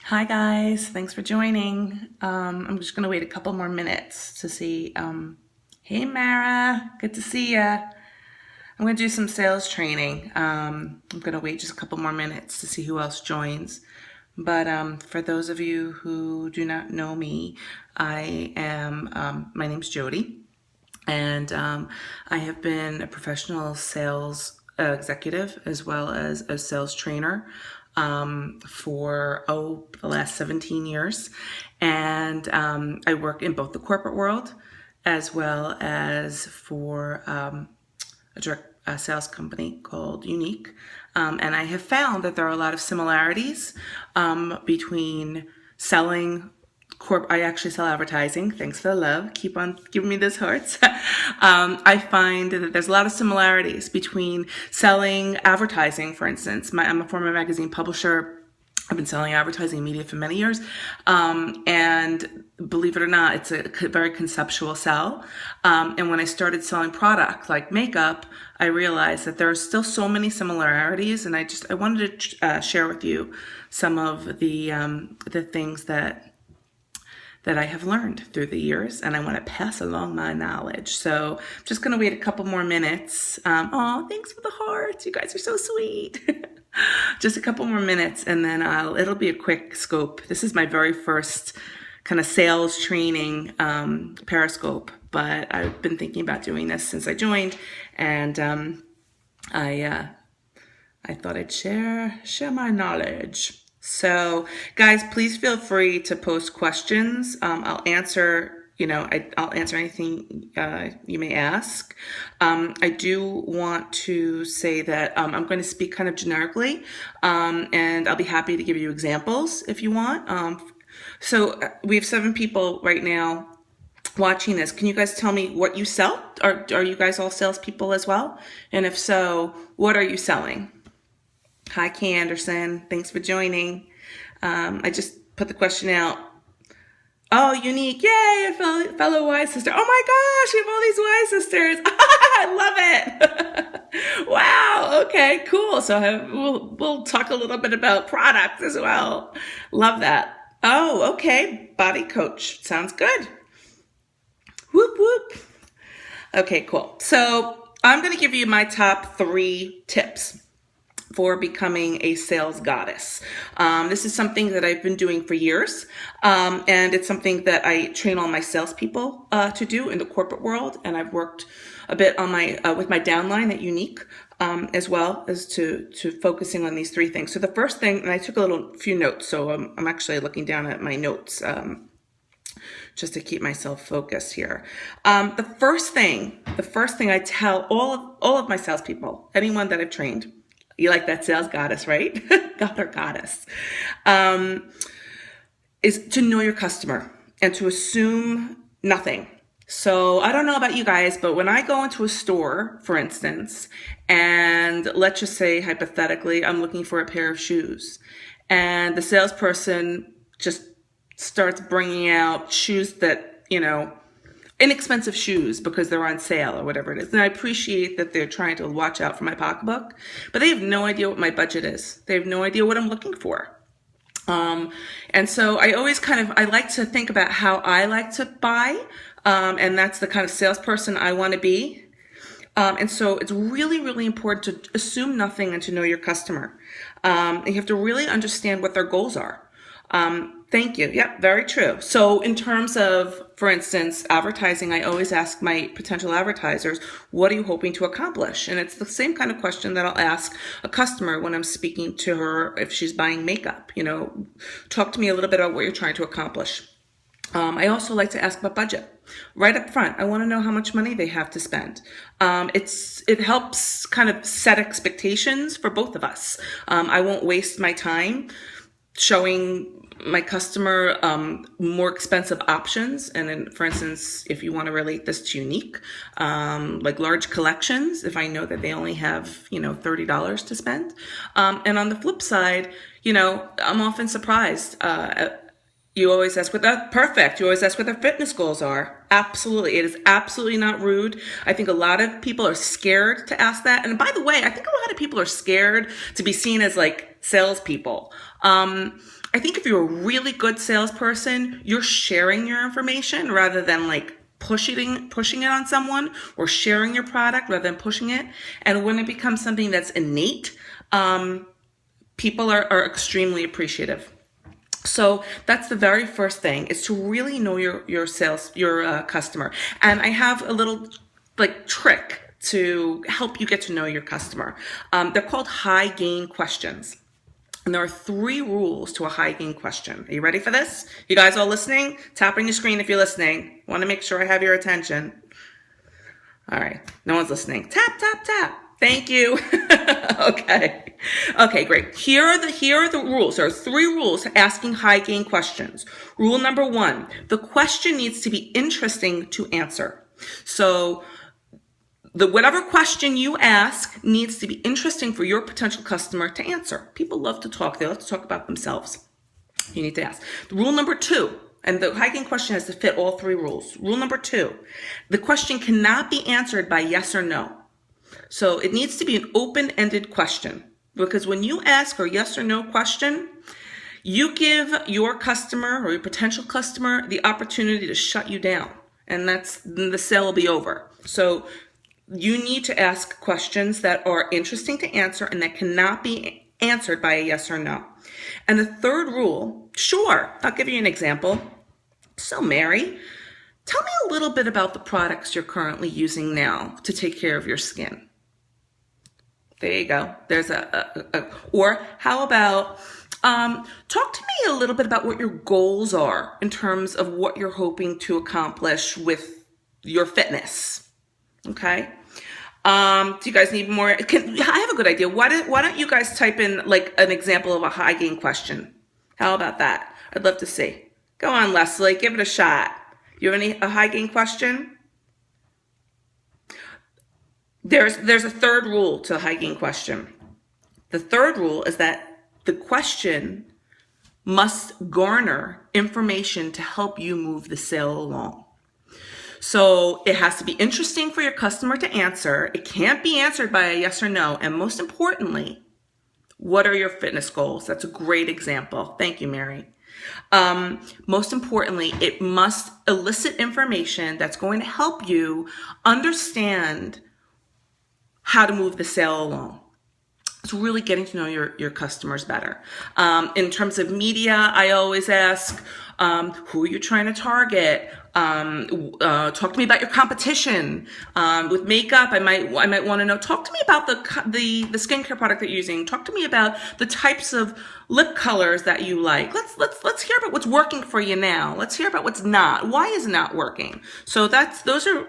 Hi guys, thanks for joining. I'm just gonna wait a couple more minutes to see. Hey Mara, good to see ya. I'm gonna do some sales training. I'm gonna wait just a couple more minutes to see who else joins. But for those of you who do not know me, my name's Jody, and I have been a professional sales executive as well as a sales trainer for the last 17 years. And I work in both the corporate world as well as for a direct sales company called Unique. And I have found that there are a lot of similarities between selling I actually sell advertising. Thanks for the love. Keep on giving me those hearts. I find that there's a lot of similarities between selling advertising, for instance. I'm a former magazine publisher. I've been selling advertising media for many years. And believe it or not, it's a very conceptual sell. And when I started selling product like makeup, I realized that there are still so many similarities. And I wanted to share with you some of the things that I have learned through the years, and I want to pass along my knowledge. So I'm just going to wait a couple more minutes. Thanks for the hearts. You guys are so sweet. Just a couple more minutes, and then it'll be a quick scope. This is my very first kind of sales training periscope, but I've been thinking about doing this since I joined, and I thought I'd share my knowledge. So guys, please feel free to post questions. I'll answer, I'll answer anything you may ask. I do want to say that I'm going to speak kind of generically, and I'll be happy to give you examples if you want. So we have 7 people right now watching this. Can you guys tell me what you sell? Are you guys all salespeople as well? And if so, what are you selling? Hi, Kay Anderson. Thanks for joining. I just put the question out. Oh, Unique. Yay, a fellow Y sister. Oh my gosh, we have all these Y sisters. I love it. Wow. Okay, cool. So we'll talk a little bit about products as well. Love that. Oh, okay. Body coach. Sounds good. Whoop, whoop. Okay, cool. So I'm going to give you my top 3 tips for becoming a sales goddess. This is something that I've been doing for years, and it's something that I train all my salespeople to do in the corporate world. And I've worked a bit on with my downline at Unique, as well as to focusing on these 3 things. So the first thing, and I took a few notes, so I'm actually looking down at my notes just to keep myself focused here. The first thing I tell all of my salespeople, anyone that I've trained. You like that sales goddess, right? God or goddess. Is to know your customer and to assume nothing. So I don't know about you guys, but when I go into a store, for instance, and let's just say hypothetically, I'm looking for a pair of shoes, and the salesperson just starts bringing out shoes that, inexpensive shoes because they're on sale or whatever it is. And I appreciate that they're trying to watch out for my pocketbook, but they have no idea what my budget is. They have no idea what I'm looking for. And so I always I like to think about how I like to buy. And that's the kind of salesperson I want to be. And so it's really, really important to assume nothing and to know your customer. You have to really understand what their goals are. Thank you. Yep, very true. So in terms of, for instance, advertising, I always ask my potential advertisers, what are you hoping to accomplish? And it's the same kind of question that I'll ask a customer when I'm speaking to her if she's buying makeup. Talk to me a little bit about what you're trying to accomplish. I also like to ask about budget. Right up front, I want to know how much money they have to spend. It helps kind of set expectations for both of us. I won't waste my time showing my customer more expensive options. And then, for instance, if you want to relate this to Unique, like large collections, if I know that they only have, $30 to spend. And on the flip side, I'm often surprised. You always ask perfect. You always ask what their fitness goals are. Absolutely. It is absolutely not rude. I think a lot of people are scared to ask that. And by the way, I think a lot of people are scared to be seen as like salespeople. I think if you're a really good salesperson, you're sharing your information rather than like pushing it on someone, or sharing your product rather than pushing it. And when it becomes something that's innate, people are extremely appreciative. So that's the very first thing, is to really know your customer. And I have a little like trick to help you get to know your customer. They're called high gain questions. And there are 3 rules to a high gain question. Are you ready for this? You guys all listening? Tap on your screen if you're listening. Want to make sure I have your attention. All right. No one's listening. Tap, tap, tap. Thank you. Okay. Okay, great. Here are the rules. There are 3 rules to asking high gain questions. Rule number 1, the question needs to be interesting to answer. So whatever question you ask needs to be interesting for your potential customer to answer. People love to talk. They love to talk about themselves. You need to ask. Rule number 2, and the high gain question has to fit all 3 rules. Rule number 2, the question cannot be answered by yes or no. So it needs to be an open-ended question, because when you ask a yes or no question, you give your customer or your potential customer the opportunity to shut you down, and the sale will be over. So you need to ask questions that are interesting to answer and that cannot be answered by a yes or no. And the 3rd rule, sure, I'll give you an example. So Mary, tell me a little bit about the products you're currently using now to take care of your skin. There you go. There's or how about, talk to me a little bit about what your goals are in terms of what you're hoping to accomplish with your fitness. Okay. Do you guys need more? I have a good idea. Why don't you guys type in like an example of a high gain question? How about that? I'd love to see. Go on, Leslie, give it a shot. You have a high gain question? There's a 3rd rule to a high gain question. The 3rd rule is that the question must garner information to help you move the sale along. So it has to be interesting for your customer to answer. It can't be answered by a yes or no. And most importantly, what are your fitness goals? That's a great example. Thank you, Mary. Most importantly, it must elicit information that's going to help you understand how to move the sale along. It's really getting to know your customers better. In terms of media, I always ask, who are you trying to target? Talk to me about your competition. With makeup, I might want to know. Talk to me about the skincare product that you're using. Talk to me about the types of lip colors that you like. Let's hear about what's working for you now. Let's hear about what's not. Why is it not working? So those are.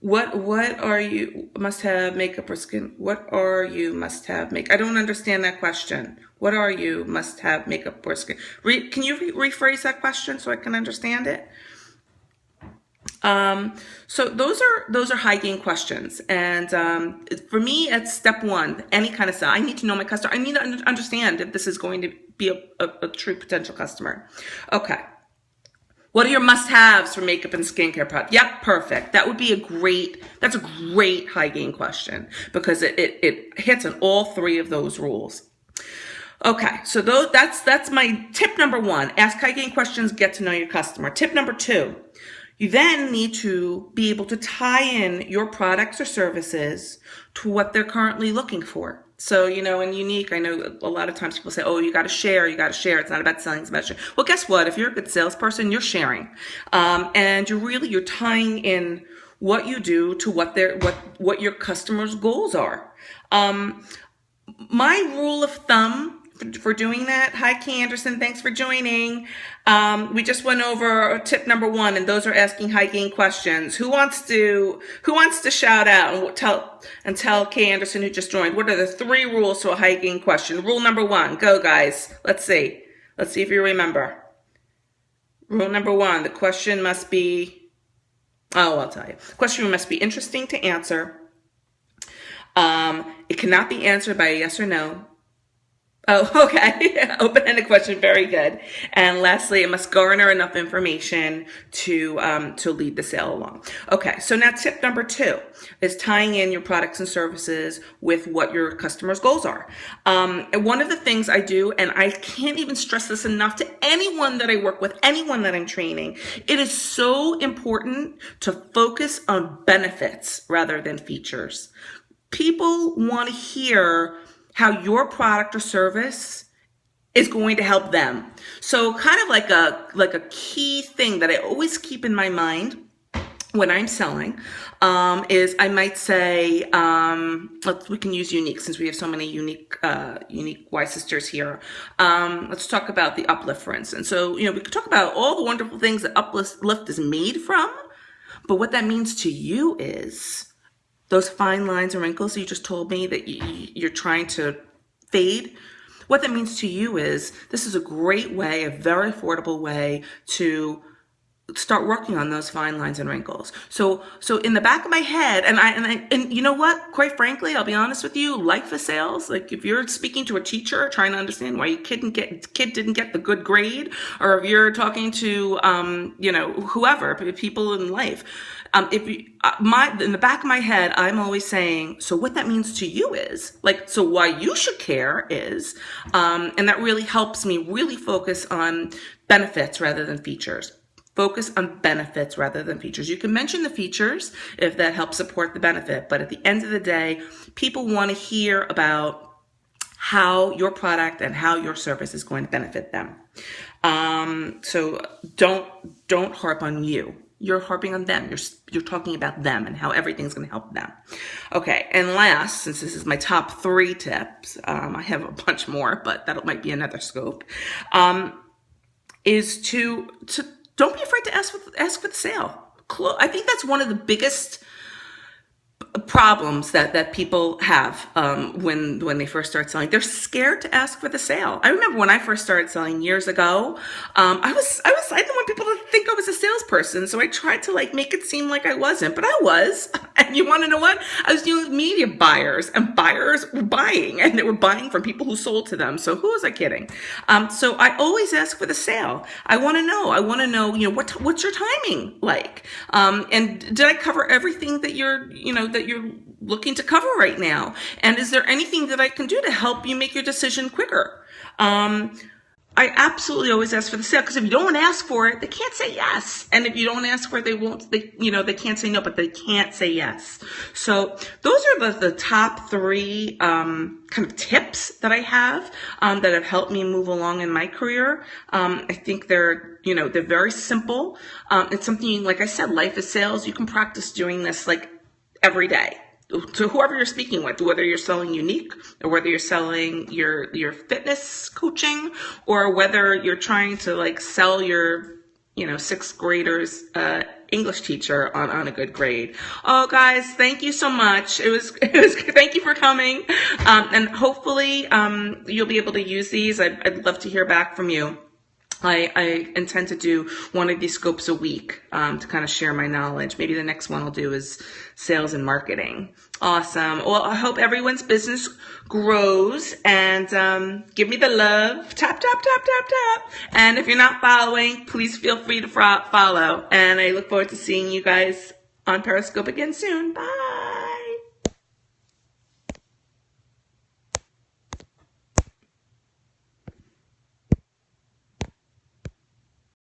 What are you must have makeup or skin? What are you must have make? I don't understand that question. What are you must have makeup or skin? Can you rephrase that question so I can understand it? So those are high gain questions, and for me, it's step 1. Any kind of sale, I need to know my customer. I need to understand if this is going to be a true potential customer. Okay. What are your must-haves for makeup and skincare products? Yep, perfect. That's a great high gain question, because it hits on all 3 of those rules. Okay, so that's my tip number 1. Ask high gain questions, get to know your customer. Tip number 2, you then need to be able to tie in your products or services to what they're currently looking for. So, in Unique, I know a lot of times people say, oh, you got to share. It's not about selling, it's about sharing. Well, guess what? If you're a good salesperson, you're sharing. And you're tying in what you do to what your customers' goals are. My rule of thumb for doing that. Hi, Kay Anderson. Thanks for joining. We just went over tip number 1, and those are asking high gain questions. Who wants to shout out and tell Kay Anderson, who just joined, what are the 3 rules to a high gain question? Rule number 1, go guys. Let's see if you remember. Rule number 1, the question must be, I'll tell you. The question must be interesting to answer. It cannot be answered by a yes or no. Oh, okay. Open-ended question. Very good. And lastly, it must garner enough information to lead the sale along. Okay. So now tip number 2 is tying in your products and services with what your customers' goals are. And one of the things I do, and I can't even stress this enough to anyone that I work with, anyone that I'm training, it is so important to focus on benefits rather than features. People want to hear how your product or service is going to help them. So kind of like a key thing that I always keep in my mind when I'm selling is I might say, we can use unique since we have so many unique Y sisters here. Let's talk about the uplift, for instance. So, we could talk about all the wonderful things that uplift is made from, but what that means to you is those fine lines and wrinkles you just told me that you're trying to fade. What that means to you is this is a great way, a very affordable way to start working on those fine lines and wrinkles. So in the back of my head, and you know what? Quite frankly, I'll be honest with you. Life of sales, like if you're speaking to a teacher trying to understand why your kid didn't get the good grade, or if you're talking to whoever, people in life, in the back of my head, I'm always saying, so what that means to you is so why you should care is, and that really helps me really focus on benefits rather than features. Focus on benefits rather than features. You can mention the features if that helps support the benefit, but at the end of the day, people want to hear about how your product and how your service is going to benefit them. So don't harp on you. You're harping on them. You're talking about them and how everything's going to help them. Okay, and last, since this is my top 3 tips, I have a bunch more, but that might be another scope. Is to don't be afraid to ask for the sale. I think that's one of the biggest problems that people have when they first start selling. They're scared to ask for the sale. I remember when I first started selling years ago, I didn't want people to think I was a salesperson, so I tried to make it seem like I wasn't, but I was. And you want to know what? I was dealing with media buyers, and buyers were buying, and they were buying from people who sold to them. So who was I kidding? So I always ask for the sale. I want to know, what's your timing like? And did I cover everything that you're looking to cover right now? And is there anything that I can do to help you make your decision quicker? I absolutely always ask for the sale, because if you don't ask for it, they can't say yes. And if you don't ask for it, they can't say no, but they can't say yes. So those are the top 3 kind of tips that I have that have helped me move along in my career. I think they're very simple. It's something, like I said, life is sales. You can practice doing this every day. To whoever you're speaking with, whether you're selling unique or whether you're selling your fitness coaching, or whether you're trying to sell your 6th graders English teacher on a good grade. Oh guys, thank you so much. It was thank you for coming. And hopefully you'll be able to use these. I'd love to hear back from you. I intend to do one of these scopes a week to kind of share my knowledge. Maybe the next one I'll do is sales and marketing. Awesome. Well, I hope everyone's business grows, and give me the love. Tap, tap, tap, tap, tap. And if you're not following, please feel free to follow. And I look forward to seeing you guys on Periscope again soon. Bye.